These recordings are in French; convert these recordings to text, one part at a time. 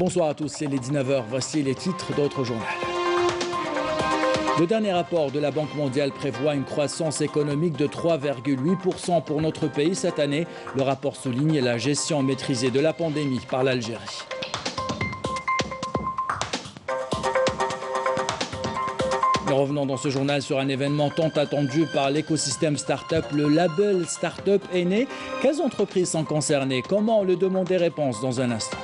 Bonsoir à tous, c'est les 19h. Voici les titres d'autres journaux. Le dernier rapport de la Banque mondiale prévoit une croissance économique de 3,8% pour notre pays cette année. Le rapport souligne la gestion maîtrisée de la pandémie par l'Algérie. Nous revenons dans ce journal sur un événement tant attendu par l'écosystème start-up. Le label Start-up est né. Quelles entreprises sont concernées? Comment le demander? Réponse dans un instant.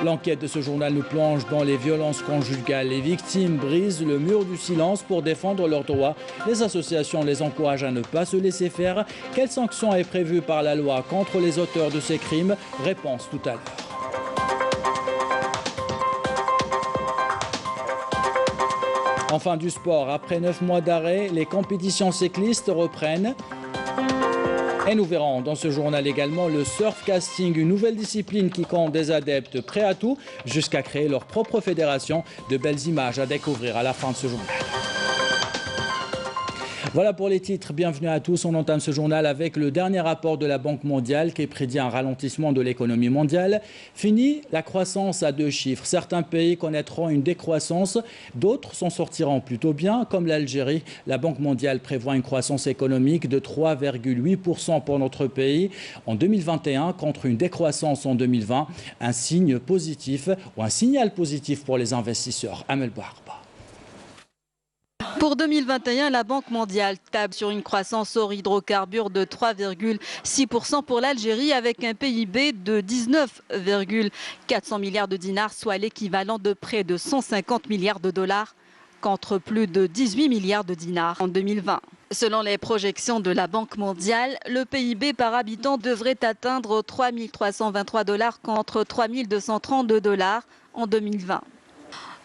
L'enquête de ce journal nous plonge dans les violences conjugales. Les victimes brisent le mur du silence pour défendre leurs droits. Les associations les encouragent à ne pas se laisser faire. Quelle sanction est prévue par la loi contre les auteurs de ces crimes? Réponse tout à l'heure. Enfin du sport, après 9 mois d'arrêt, les compétitions cyclistes reprennent. Et nous verrons dans ce journal également le surfcasting, une nouvelle discipline qui compte des adeptes prêts à tout, jusqu'à créer leur propre fédération. De belles images à découvrir à la fin de ce journal. Voilà pour les titres. Bienvenue à tous. On entame ce journal avec le dernier rapport de la Banque mondiale qui prédit un ralentissement de l'économie mondiale. Fini la croissance à 2 chiffres. Certains pays connaîtront une décroissance, d'autres s'en sortiront plutôt bien, comme l'Algérie. La Banque mondiale prévoit une croissance économique de 3,8% pour notre pays en 2021 contre une décroissance en 2020. Un signe positif ou un signal positif pour les investisseurs. Amel Bouharba. Pour 2021, la Banque mondiale table sur une croissance hors hydrocarbures de 3,6% pour l'Algérie avec un PIB de 19,400 milliards de dinars, soit l'équivalent de près de 150 milliards de dollars contre plus de 18 milliards de dinars en 2020. Selon les projections de la Banque mondiale, le PIB par habitant devrait atteindre 3 323 dollars contre 3 232 dollars en 2020.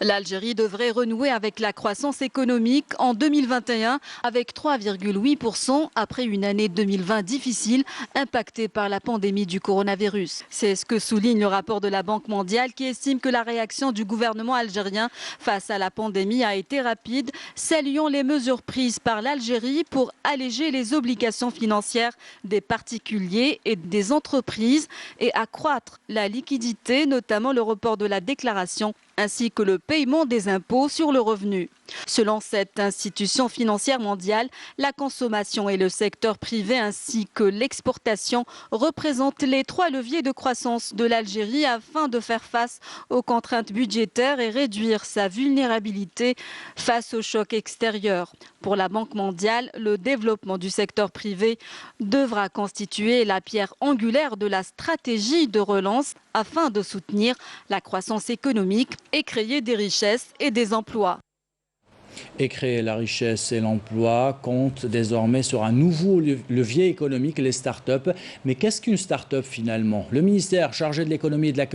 L'Algérie devrait renouer avec la croissance économique en 2021 avec 3,8% après une année 2020 difficile impactée par la pandémie du coronavirus. C'est ce que souligne le rapport de la Banque mondiale qui estime que la réaction du gouvernement algérien face à la pandémie a été rapide, saluant les mesures prises par l'Algérie pour alléger les obligations financières des particuliers et des entreprises et accroître la liquidité, notamment le report de la déclaration ainsi que le paiement des impôts sur le revenu. Selon cette institution financière mondiale, la consommation et le secteur privé ainsi que l'exportation représentent les 3 leviers de croissance de l'Algérie afin de faire face aux contraintes budgétaires et réduire sa vulnérabilité face aux chocs extérieurs. Pour la Banque mondiale, le développement du secteur privé devra constituer la pierre angulaire de la stratégie de relance afin de soutenir la croissance économique et créer des richesses et des emplois. Et créer la richesse et l'emploi compte désormais sur un nouveau levier économique, les start-up. Mais qu'est-ce qu'une start-up finalement? Le ministère chargé de l'économie et de la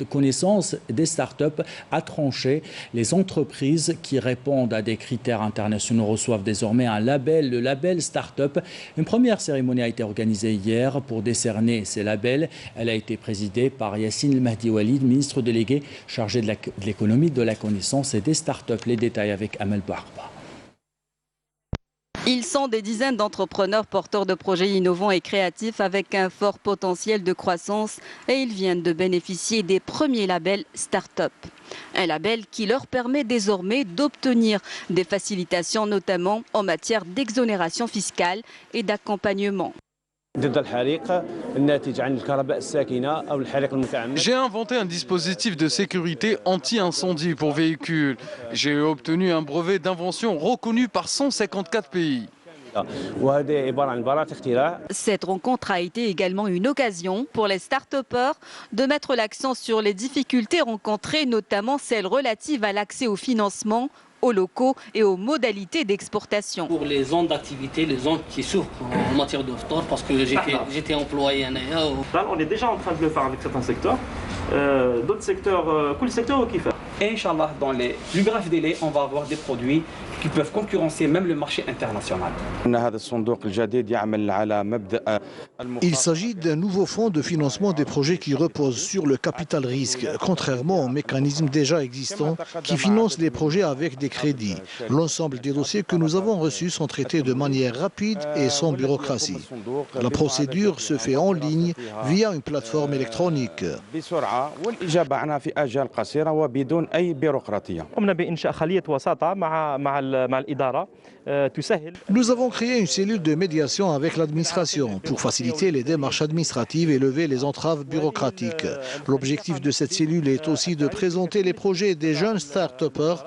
connaissance des start-up a tranché. Les entreprises qui répondent à des critères internationaux reçoivent désormais un label, le label start-up. Une première cérémonie a été organisée hier pour décerner ces labels. Elle a été présidée par Yassine El Mahdi Walid, ministre délégué chargé de l'économie, de la connaissance et des start-up. Les détails avec Amel Bouharba. Ils sont des dizaines d'entrepreneurs porteurs de projets innovants et créatifs avec un fort potentiel de croissance et ils viennent de bénéficier des premiers labels Start-up. Un label qui leur permet désormais d'obtenir des facilitations notamment en matière d'exonération fiscale et d'accompagnement. J'ai inventé un dispositif de sécurité anti-incendie pour véhicules. J'ai obtenu un brevet d'invention reconnu par 154 pays. Cette rencontre a été également une occasion pour les start-upers de mettre l'accent sur les difficultés rencontrées, notamment celles relatives à l'accès au financement, aux locaux et aux modalités d'exportation. Pour les zones d'activité, les zones qui souffrent en matière de store, parce que j'étais employé à Naya. On est déjà en train de le faire avec certains secteurs. D'autres secteurs, tous les secteurs qui font. Et Inch'Allah, dans les plus brefs délais, on va avoir des produits qui peuvent concurrencer même le marché international. Il s'agit d'un nouveau fonds de financement des projets qui repose sur le capital risque, contrairement aux mécanismes déjà existants qui financent les projets avec des crédits. L'ensemble des dossiers que nous avons reçus sont traités de manière rapide et sans bureaucratie. La procédure se fait en ligne via une plateforme électronique. Nous avons créé une cellule de médiation avec l'administration pour faciliter les démarches administratives et lever les entraves bureaucratiques. L'objectif de cette cellule est aussi de présenter les projets des jeunes start-upers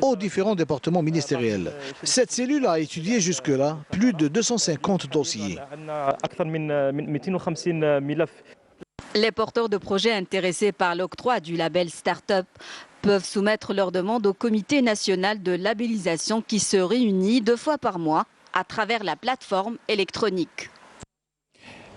aux différents départements ministériels. Cette cellule a étudié jusque-là plus de 250 dossiers. Les porteurs de projets intéressés par l'octroi du label Start-up peuvent soumettre leur demande au Comité national de labellisation qui se réunit 2 fois par mois à travers la plateforme électronique.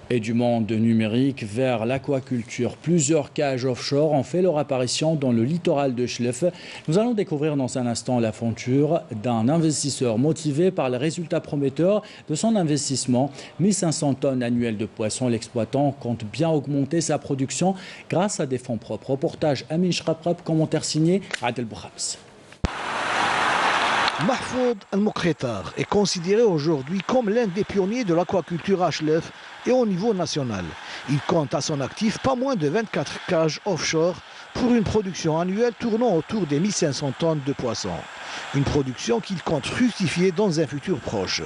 Et du monde numérique vers l'aquaculture. Plusieurs cages offshore ont fait leur apparition dans le littoral de Chlef. Nous allons découvrir dans un instant l'aventure d'un investisseur motivé par les résultats prometteurs de son investissement. 1500 tonnes annuelles de poissons. L'exploitant compte bien augmenter sa production grâce à des fonds propres. Reportage Amin Shraprap, commentaire signé Adel Boukhams. Mahfoud Al-Mokretar est considéré aujourd'hui comme l'un des pionniers de l'aquaculture à Chlef et au niveau national. Il compte à son actif pas moins de 24 cages offshore pour une production annuelle tournant autour des 1500 tonnes de poissons. Une production qu'il compte fructifier dans un futur proche.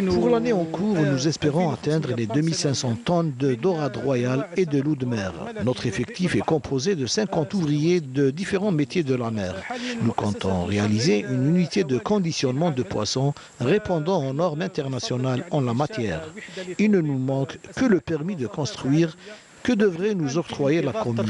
Pour l'année en cours, nous espérons atteindre les 2500 tonnes de dorade royale et de loup de mer. Notre effectif est composé de 50 ouvriers de différents métiers de la mer. Nous comptons réaliser une unité de conditionnement de poissons répondant aux normes internationales en la matière. Il ne nous manque que le permis de construire que devrait nous octroyer la commune.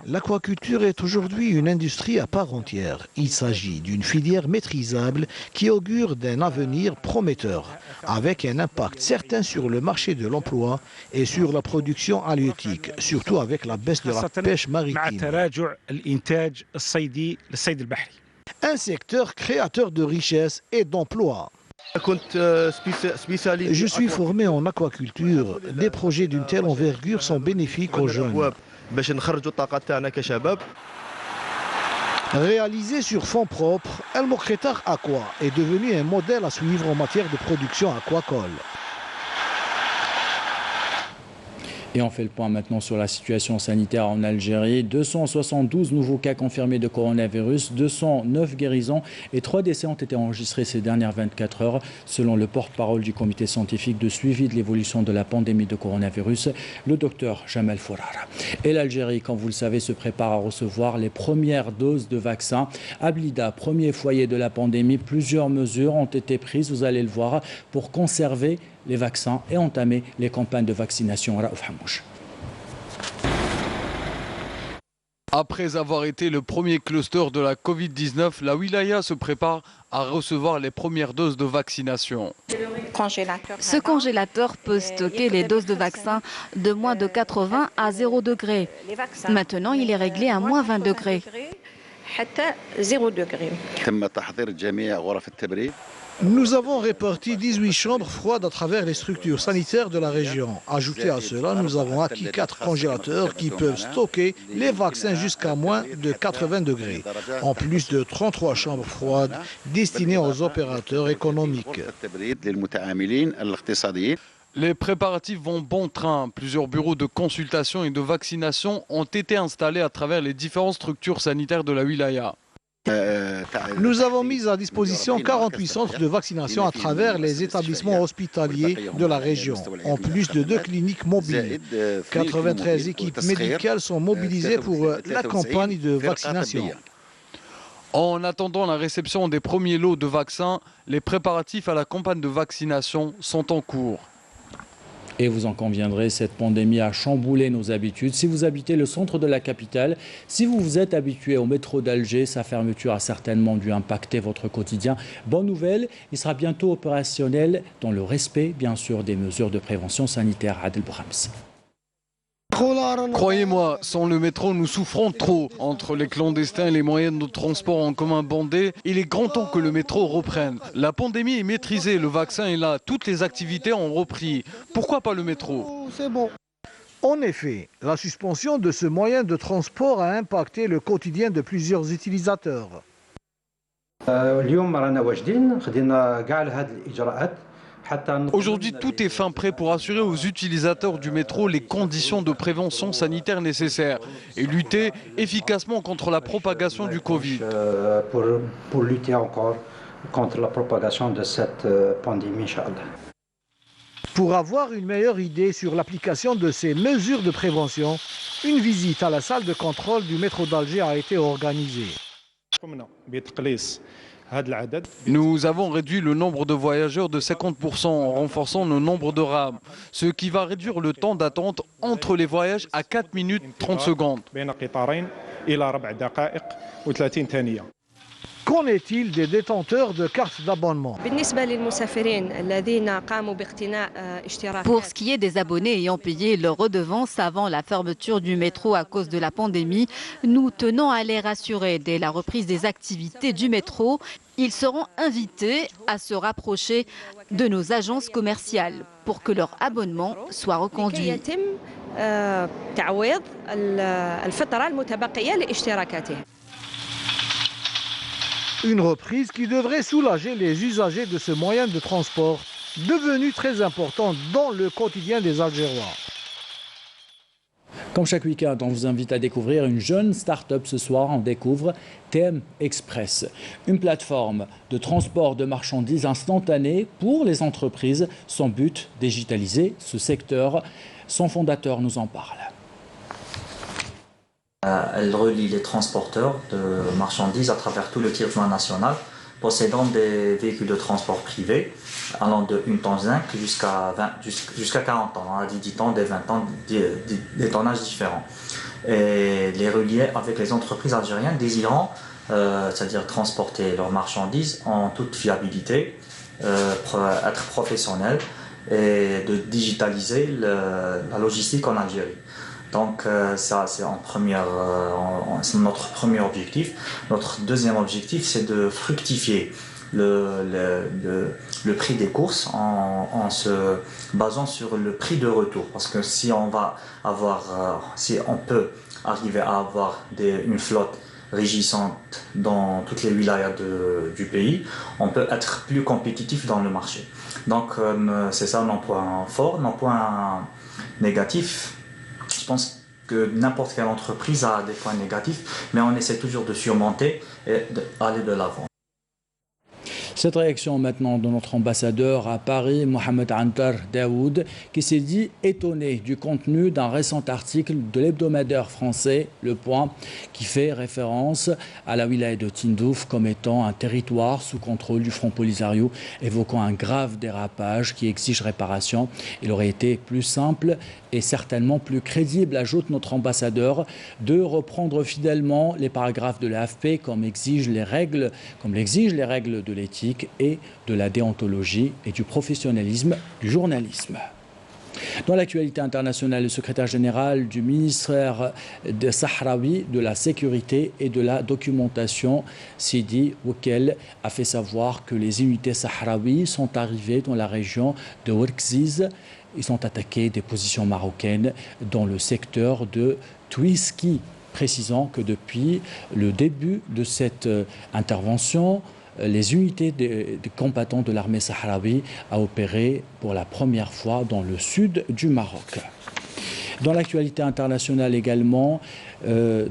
L'aquaculture est aujourd'hui une industrie à part entière. Il s'agit d'une filière maîtrisable qui augure d'un avenir prometteur, avec un impact certain sur le marché de l'emploi et sur la production halieutique, surtout avec la baisse de la pêche maritime. Un secteur créateur de richesses et d'emplois. Je suis formé en aquaculture. Des projets d'une telle envergure sont bénéfiques aux jeunes. Réalisé sur fonds propres, Al-Mokretar Aqua est devenu un modèle à suivre en matière de production aquacole. Et on fait le point maintenant sur la situation sanitaire en Algérie. 272 nouveaux cas confirmés de coronavirus, 209 guérisons et 3 décès ont été enregistrés ces dernières 24 heures, selon le porte-parole du comité scientifique de suivi de l'évolution de la pandémie de coronavirus, le docteur Jamal Fourara. Et l'Algérie, comme vous le savez, se prépare à recevoir les premières doses de vaccins. À Blida, premier foyer de la pandémie, plusieurs mesures ont été prises, vous allez le voir, pour conserver les vaccins et entamer les campagnes de vaccination. Après avoir été le premier cluster de la Covid-19, la wilaya se prépare à recevoir les premières doses de vaccination. Ce congélateur peut stocker les doses de vaccins de moins de 80 à 0 degrés. Maintenant, il est réglé à moins 20 degrés. Nous avons réparti 18 chambres froides à travers les structures sanitaires de la région. Ajouté à cela, nous avons acquis 4 congélateurs qui peuvent stocker les vaccins jusqu'à moins de 80 degrés, en plus de 33 chambres froides destinées aux opérateurs économiques. Les préparatifs vont bon train. Plusieurs bureaux de consultation et de vaccination ont été installés à travers les différentes structures sanitaires de la wilaya. Nous avons mis à disposition 48 centres de vaccination à travers les établissements hospitaliers de la région, en plus de 2 cliniques mobiles. 93 équipes médicales sont mobilisées pour la campagne de vaccination. En attendant la réception des premiers lots de vaccins, les préparatifs à la campagne de vaccination sont en cours. Et vous en conviendrez, cette pandémie a chamboulé nos habitudes. Si vous habitez le centre de la capitale, si vous vous êtes habitué au métro d'Alger, sa fermeture a certainement dû impacter votre quotidien. Bonne nouvelle, il sera bientôt opérationnel dans le respect, bien sûr, des mesures de prévention sanitaire. Adel Brahms. Croyez-moi, sans le métro, nous souffrons trop. Entre les clandestins et les moyens de transport en commun bandés, il est grand temps que le métro reprenne. La pandémie est maîtrisée, le vaccin est là, toutes les activités ont repris. Pourquoi pas le métro? C'est bon. En effet, la suspension de ce moyen de transport a impacté le quotidien de plusieurs utilisateurs. Aujourd'hui, tout est fin prêt pour assurer aux utilisateurs du métro les conditions de prévention sanitaire nécessaires et lutter efficacement contre la propagation du Covid. Pour lutter encore contre la propagation de cette pandémie, Inch'Allah. Pour avoir une meilleure idée sur l'application de ces mesures de prévention, une visite à la salle de contrôle du métro d'Alger a été organisée. Nous avons réduit le nombre de voyageurs de 50% en renforçant le nombre de rames, ce qui va réduire le temps d'attente entre les voyages à 4 minutes 30 secondes. Qu'en est-il des détenteurs de cartes d'abonnement? Pour ce qui est des abonnés ayant payé leur redevance avant la fermeture du métro à cause de la pandémie, nous tenons à les rassurer. Dès la reprise des activités du métro, ils seront invités à se rapprocher de nos agences commerciales pour que leur abonnement soit reconduit. Une reprise qui devrait soulager les usagers de ce moyen de transport, devenu très important dans le quotidien des Algérois. Comme chaque week-end, on vous invite à découvrir une jeune start-up. Ce soir, on découvre TM Express, une plateforme de transport de marchandises instantanées pour les entreprises. Son but, digitaliser ce secteur. Son fondateur nous en parle. Elle relie les transporteurs de marchandises à travers tout le territoire national, possédant des véhicules de transport privés allant de 1 tonne 5 jusqu'à 40 tonnes. On a dit 10 tonnes, des 20 tonnes, des tonnages différents. Et les relier avec les entreprises algériennes désirant, c'est-à-dire transporter leurs marchandises en toute fiabilité, être professionnels et de digitaliser la logistique en Algérie. Donc ça, c'est notre premier objectif. Notre deuxième objectif, c'est de fructifier le prix des courses en se basant sur le prix de retour. Parce que si on peut arriver à avoir une flotte régissante dans toutes les wilayas du pays, on peut être plus compétitif dans le marché. Donc c'est ça nos points forts, nos points négatifs. Je pense que n'importe quelle entreprise a des points négatifs, mais on essaie toujours de surmonter et d'aller de l'avant. Cette réaction maintenant de notre ambassadeur à Paris, Mohamed Antar Daoud, qui s'est dit étonné du contenu d'un récent article de l'hebdomadaire français Le Point, qui fait référence à la wilaya de Tindouf comme étant un territoire sous contrôle du Front Polisario, évoquant un grave dérapage qui exige réparation. Il aurait été plus simple et certainement plus crédible, ajoute notre ambassadeur, de reprendre fidèlement les paragraphes de l'AFP comme l'exigent les règles de l'éthique et de la déontologie et du professionnalisme du journalisme. Dans l'actualité internationale, le secrétaire général du ministère de Sahraoui de la sécurité et de la documentation, Sidi Oukel, a fait savoir que les unités sahraouis sont arrivées dans la région de Ouarkziz. Ils ont attaqué des positions marocaines dans le secteur de Touiski, précisant que depuis le début de cette intervention, les unités des combattants de l'armée sahraoui ont opéré pour la première fois dans le sud du Maroc. Dans l'actualité internationale également, liée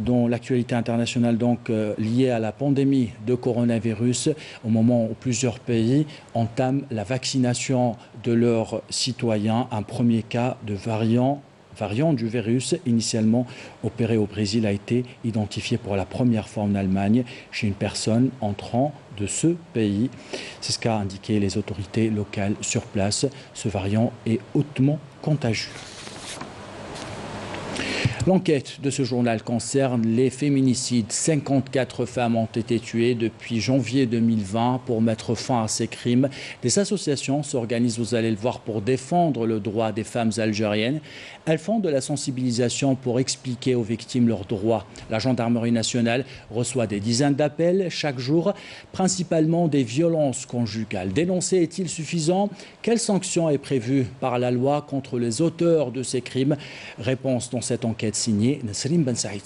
à la pandémie de coronavirus, au moment où plusieurs pays entament la vaccination de leurs citoyens, un premier cas de variant variant du virus initialement opéré au Brésil a été identifié pour la première fois en Allemagne chez une personne entrant de ce pays. C'est ce qu'a indiqué les autorités locales sur place. Ce variant est hautement contagieux. L'enquête de ce journal concerne les féminicides. 54 femmes ont été tuées depuis janvier 2020 pour mettre fin à ces crimes. Des associations s'organisent, vous allez le voir, pour défendre le droit des femmes algériennes. Elles font de la sensibilisation pour expliquer aux victimes leurs droits. La gendarmerie nationale reçoit des dizaines d'appels chaque jour, principalement des violences conjugales. Dénoncer est-il suffisant? Quelle sanction est prévue par la loi contre les auteurs de ces crimes? Réponse dans cette enquête signée Nasrim Ben Saïd.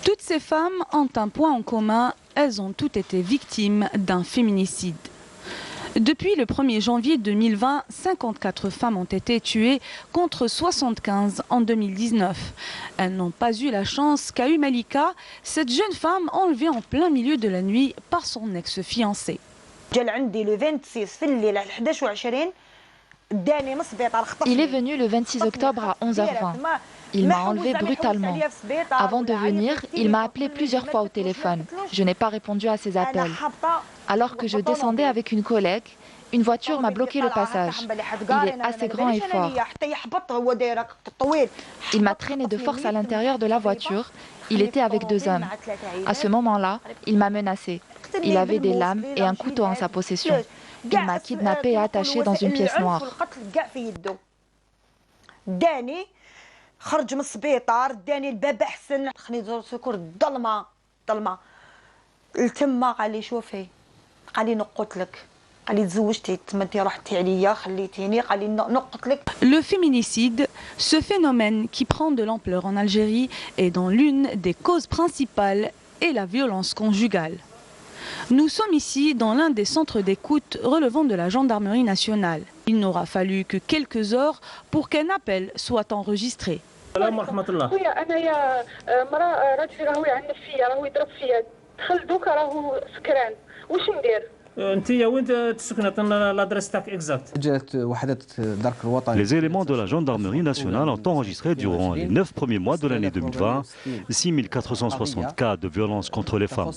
Toutes ces femmes ont un point en commun, elles ont toutes été victimes d'un féminicide. Depuis le 1er janvier 2020, 54 femmes ont été tuées contre 75 en 2019. Elles n'ont pas eu la chance qu'a eu Malika, cette jeune femme enlevée en plein milieu de la nuit par son ex-fiancé. Il est venu le 26 octobre à 11h20. Il m'a enlevé brutalement. Avant de venir, il m'a appelé plusieurs fois au téléphone. Je n'ai pas répondu à ses appels. Alors que je descendais avec une collègue, une voiture m'a bloqué le passage. Il est assez grand et fort. Il m'a traîné de force à l'intérieur de la voiture. Il était avec 2 hommes. À ce moment-là, il m'a menacé. Il avait des lames et un couteau en sa possession. Il m'a kidnappée et attachée dans une pièce noire. Le féminicide, ce phénomène qui prend de l'ampleur en Algérie et dont l'une des causes principales est la violence conjugale. Nous sommes ici dans l'un des centres d'écoute relevant de la gendarmerie nationale. Il n'aura fallu que quelques heures pour qu'un appel soit enregistré. Les éléments de la gendarmerie nationale ont enregistré durant les 9 premiers mois de l'année 2020 6460 cas de violence contre les femmes.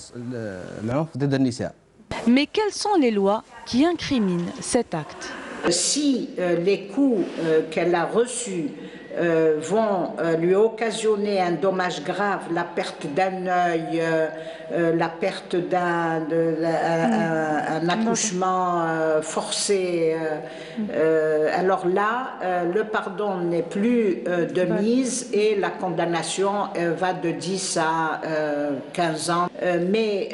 Mais quelles sont les lois qui incriminent cet acte? Si les coups qu'elle a reçus vont lui occasionner un dommage grave, la perte d'un œil, la perte d'un accouchement forcé, alors là, le pardon n'est plus de mise et la condamnation va de 10 à 15 ans. Mais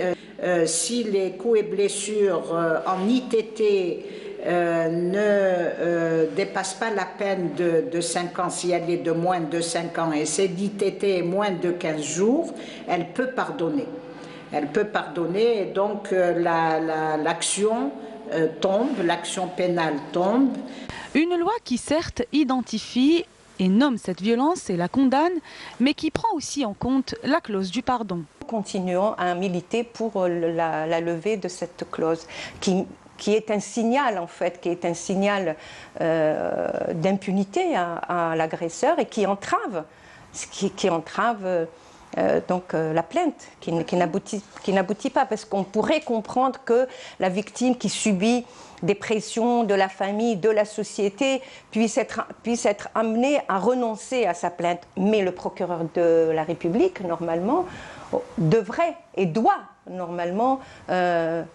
si les coups et blessures en ITT ne dépasse pas la peine de 5 ans, si elle est de moins de 5 ans et c'est d'ITT est moins de 15 jours, elle peut pardonner. Elle peut pardonner et donc l'action tombe, l'action pénale tombe. Une loi qui certes identifie et nomme cette violence et la condamne, mais qui prend aussi en compte la clause du pardon. Continuons à militer pour la levée de cette clause qui est un signal en fait, qui est un signal d'impunité à l'agresseur et qui entrave, donc la plainte, qui n'aboutit pas, parce qu'on pourrait comprendre que la victime qui subit des pressions de la famille, de la société, puisse être amenée à renoncer à sa plainte. Mais le procureur de la République, normalement, devrait et doit normalement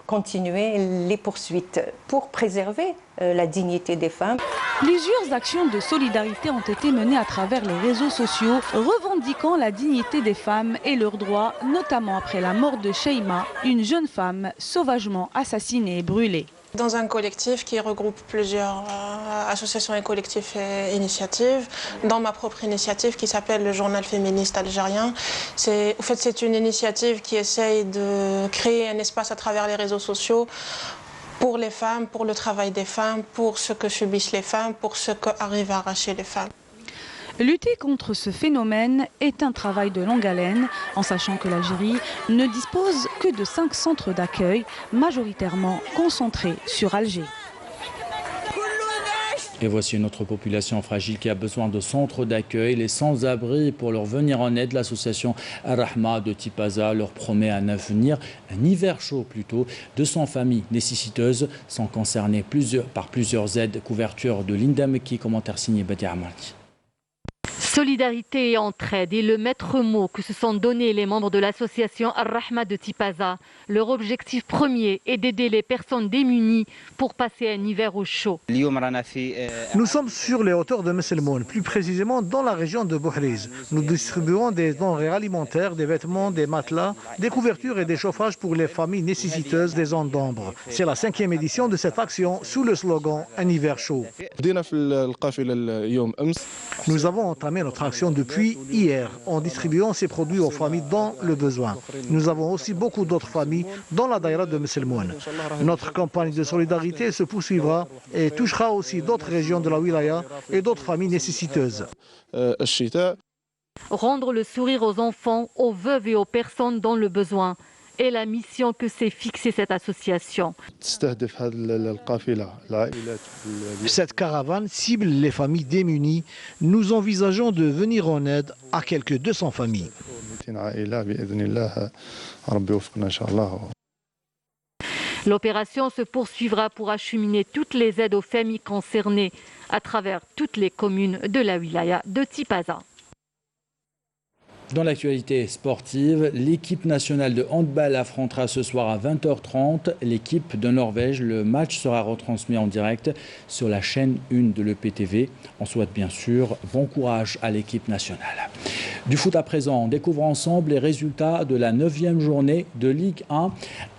continuer les poursuites pour préserver la dignité des femmes. Plusieurs actions de solidarité ont été menées à travers les réseaux sociaux, revendiquant la dignité des femmes et leurs droits, notamment après la mort de Sheima, une jeune femme sauvagement assassinée et brûlée. Dans un collectif qui regroupe plusieurs associations et collectifs et initiatives, dans ma propre initiative qui s'appelle le Journal féministe algérien. C'est une initiative qui essaye de créer un espace à travers les réseaux sociaux pour les femmes, pour le travail des femmes, pour ce que subissent les femmes, pour ce qu'arrivent à arracher les femmes. Lutter contre ce phénomène est un travail de longue haleine, en sachant que l'Algérie ne dispose que de 5 centres d'accueil, majoritairement concentrés sur Alger. Et voici une autre population fragile qui a besoin de centres d'accueil. Les sans-abri, pour leur venir en aide, l'association Ar-Rahma de Tipaza leur promet un avenir, un hiver chaud plutôt. 200 familles nécessiteuses sont concernées par plusieurs aides. Couverture de Linda Meki, commentaire signé Badi Amarki. Solidarité et entraide est le maître mot que se sont donnés les membres de l'association Ar-Rahma de Tipaza. Leur objectif premier est d'aider les personnes démunies pour passer un hiver au chaud. Nous sommes sur les hauteurs de Messelmoun, plus précisément dans la région de Bouhriz. Nous distribuons des denrées alimentaires, des vêtements, des matelas, des couvertures et des chauffages pour les familles nécessiteuses des zones d'ombre. C'est la 5e édition de cette action sous le slogan « Un hiver chaud ». Nous avons entamé notre action depuis hier en distribuant ces produits aux familles dans le besoin. Nous avons aussi beaucoup d'autres familles dans la daïra de Messelmoun. Notre campagne de solidarité se poursuivra et touchera aussi d'autres régions de la wilaya et d'autres familles nécessiteuses. Rendre le sourire aux enfants, aux veuves et aux personnes dans le besoin est la mission que s'est fixée cette association. Cette caravane cible les familles démunies. Nous envisageons de venir en aide à quelques 200 familles. L'opération se poursuivra pour acheminer toutes les aides aux familles concernées à travers toutes les communes de la wilaya de Tipaza. Dans l'actualité sportive, l'équipe nationale de handball affrontera ce soir à 20h30 l'équipe de Norvège. Le match sera retransmis en direct sur la chaîne 1 de l'EPTV. On souhaite bien sûr bon courage à l'équipe nationale. Du foot à présent, on découvre ensemble les résultats de la 9e journée de Ligue 1.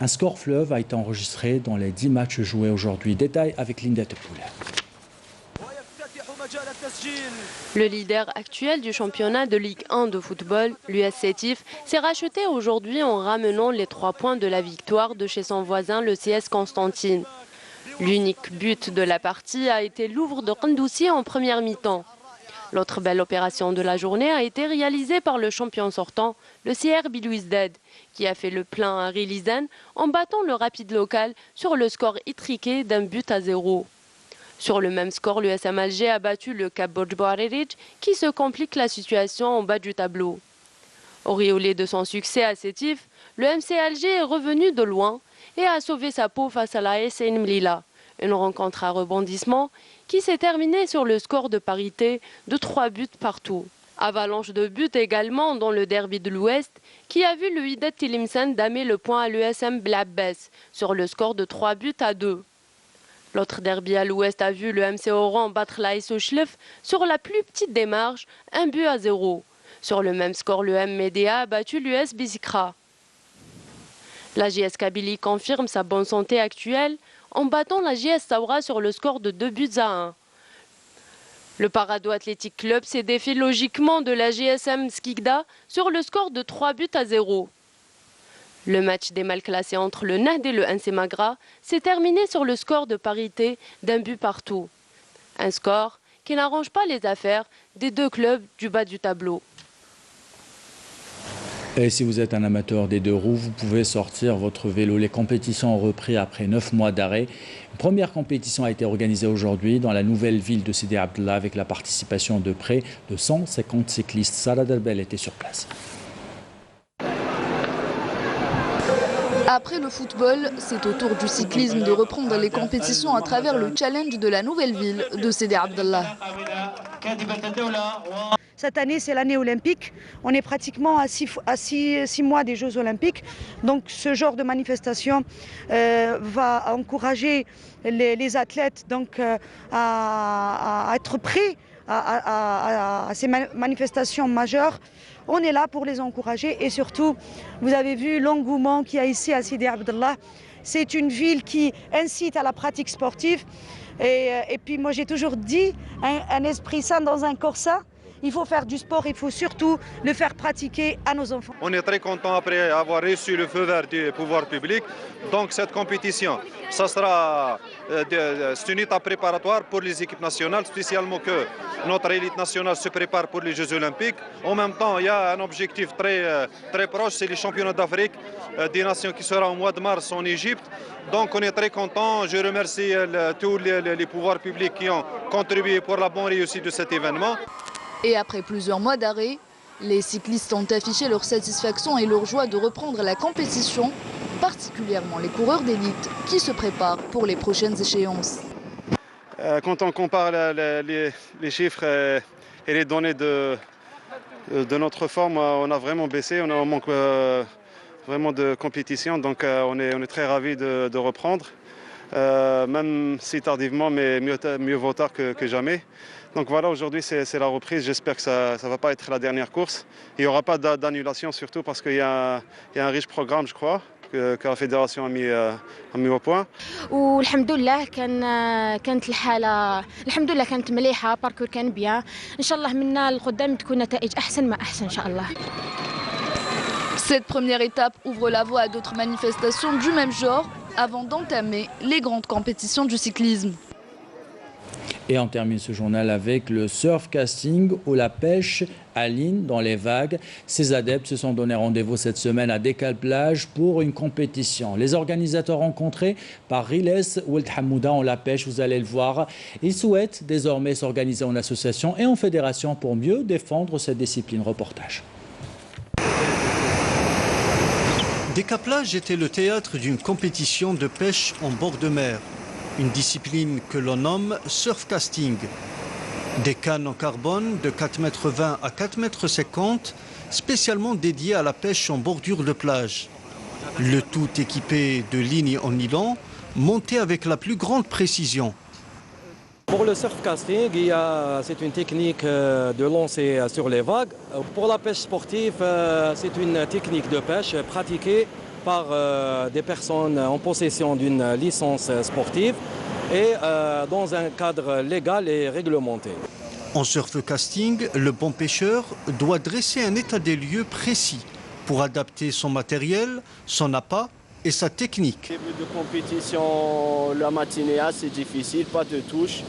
Un score fleuve a été enregistré dans les 10 matchs joués aujourd'hui. Détail avec Linda Tepoul. Le leader actuel du championnat de Ligue 1 de football, l'US Sétif, s'est racheté aujourd'hui en ramenant les 3 points de la victoire de chez son voisin, le CS Constantine. L'unique but de la partie a été l'ouvre de Qandoussi en première mi-temps. L'autre belle opération de la journée a été réalisée par le champion sortant, le CR Bilouizdad, qui a fait le plein à Rilizan en battant le Rapide local sur le score étriqué d'un but à 0. Sur le même score, l'USM Alger a battu le Cap Bojbarerij qui se complique la situation en bas du tableau. Auréolé de son succès à Sétif, le MC Alger est revenu de loin et a sauvé sa peau face à la SN Mlila. Une rencontre à rebondissement qui s'est terminée sur le score de parité de 3 buts partout. Avalanche de buts également dans le derby de l'Ouest qui a vu le Wydad Tlemcen damer le point à l'USM Blabbès sur le score de 3 buts à 2. L'autre derby à l'Ouest a vu le MC Oran battre l'AS Ochlef sur la plus petite des marges, 1 but à 0. Sur le même score, le M Médéa a battu l'US Bizikra. La JS Kabylie confirme sa bonne santé actuelle en battant la JS Saoura sur le score de 2 buts à 1. Le Parado Athletic Club s'est défait logiquement de la GSM Skikda sur le score de 3 buts à 0. Le match des mal classés entre le Najd et le NC Magra s'est terminé sur le score de parité d'un but partout. Un score qui n'arrange pas les affaires des deux clubs du bas du tableau. Et si vous êtes un amateur des 2 roues, vous pouvez sortir votre vélo. Les compétitions ont repris après 9 mois d'arrêt. Une première compétition a été organisée aujourd'hui dans la nouvelle ville de Sidi Abdallah avec la participation de près de 150 cyclistes. Sarah Derbel était sur place. Après le football, c'est au tour du cyclisme de reprendre les compétitions à travers le challenge de la nouvelle ville de Sidi Abdallah. Cette année, c'est l'année olympique. On est pratiquement à 6 mois des Jeux olympiques. Donc ce genre de manifestation va encourager les athlètes donc, à être prêts à ces manifestations majeures. On est là pour les encourager et surtout, vous avez vu l'engouement qu'il y a ici à Sidi Abdallah. C'est une ville qui incite à la pratique sportive. Et puis moi j'ai toujours dit, un esprit sain dans un corps sain. il faut faire du sport, il faut surtout le faire pratiquer à nos enfants. On est très content après avoir reçu le feu vert du pouvoir public. Donc cette compétition, ça sera c'est une étape préparatoire pour les équipes nationales, spécialement que notre élite nationale se prépare pour les Jeux Olympiques. En même temps, il y a un objectif très proche, c'est les championnats d'Afrique des nations qui sera au mois de mars en Égypte. Donc on est très content. Je remercie tous les pouvoirs publics qui ont contribué pour la bonne réussite de cet événement. Et après plusieurs mois d'arrêt, les cyclistes ont affiché leur satisfaction et leur joie de reprendre la compétition, particulièrement les coureurs d'élite qui se préparent pour les prochaines échéances. Quand on compare les chiffres et les données de notre forme, on a vraiment baissé, on a un manque vraiment de compétition, donc on est très ravis de reprendre, même si tardivement, mais mieux vaut tard que jamais. Donc voilà, aujourd'hui c'est la reprise, j'espère que ça ne va pas être la dernière course. Il n'y aura pas d'annulation surtout parce qu'il y a un riche programme, je crois, que la fédération a mis au point. والحمد لله كانت الحاله الحمد لله كانت مليحه باركور كان بيان ان شاء الله منا القدام تكون نتائج احسن ما احسن ان شاء الله. Cette première étape ouvre la voie à d'autres manifestations du même genre avant d'entamer les grandes compétitions du cyclisme. Et on termine ce journal avec le surfcasting ou la pêche à ligne dans les vagues. Ces adeptes se sont donné rendez-vous cette semaine à Décalplage pour une compétition. Les organisateurs rencontrés par Riles Ould Hamouda en la pêche, vous allez le voir. Ils souhaitent désormais s'organiser en association et en fédération pour mieux défendre cette discipline. Reportage. Décalplage était le théâtre d'une compétition de pêche en bord de mer. Une discipline que l'on nomme surfcasting. Des cannes en carbone de 4,20 m à 4,50 m, spécialement dédiées à la pêche en bordure de plage. Le tout équipé de lignes en nylon, montées avec la plus grande précision. Pour le surfcasting, c'est une technique de lancer sur les vagues. Pour la pêche sportive, c'est une technique de pêche pratiquée par des personnes en possession d'une licence sportive et dans un cadre légal et réglementé. En surfcasting, le bon pêcheur doit dresser un état des lieux précis pour adapter son matériel, son appât et sa technique. Début de compétition, la matinée assez difficile, pas de touche.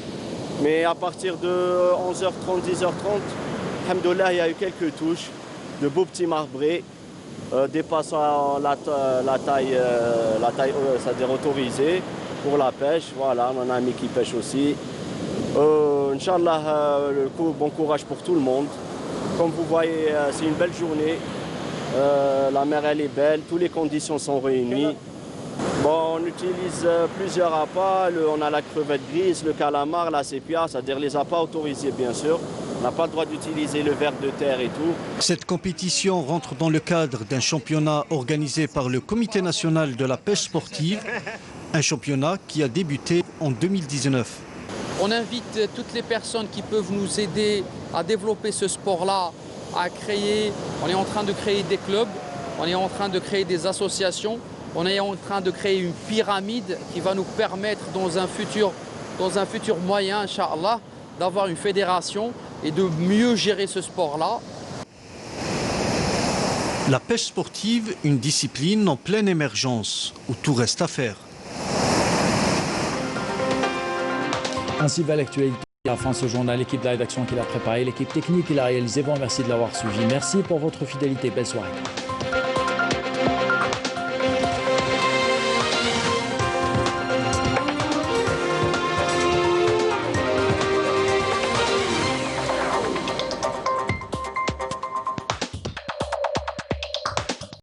Mais à partir de 11h30, 10h30, alhamdoulilah, il y a eu quelques touches, de beaux petits marbrés. Dépassant la taille c'est-à-dire autorisée pour la pêche. Voilà, on a un ami qui pêche aussi. Inch'Allah, bon courage pour tout le monde. Comme vous voyez, c'est une belle journée. La mer, elle est belle, toutes les conditions sont réunies. Bon, on utilise plusieurs appâts. On a la crevette grise, le calamar, la sépia, c'est-à-dire les appâts autorisés, bien sûr. On n'a pas le droit d'utiliser le ver de terre et tout. Cette compétition rentre dans le cadre d'un championnat organisé par le Comité national de la pêche sportive, un championnat qui a débuté en 2019. On invite toutes les personnes qui peuvent nous aider à développer ce sport-là, à créer. On est en train de créer des clubs, on est en train de créer des associations, on est en train de créer une pyramide qui va nous permettre dans un futur moyen, Inch'Allah, d'avoir une fédération et de mieux gérer ce sport-là. La pêche sportive, une discipline en pleine émergence, où tout reste à faire. Ainsi va l'actualité. À la fin de ce journal, l'équipe de la rédaction qui l'a préparé, l'équipe technique qui l'a réalisé. Vous remercie de l'avoir suivi. Merci pour votre fidélité. Belle soirée.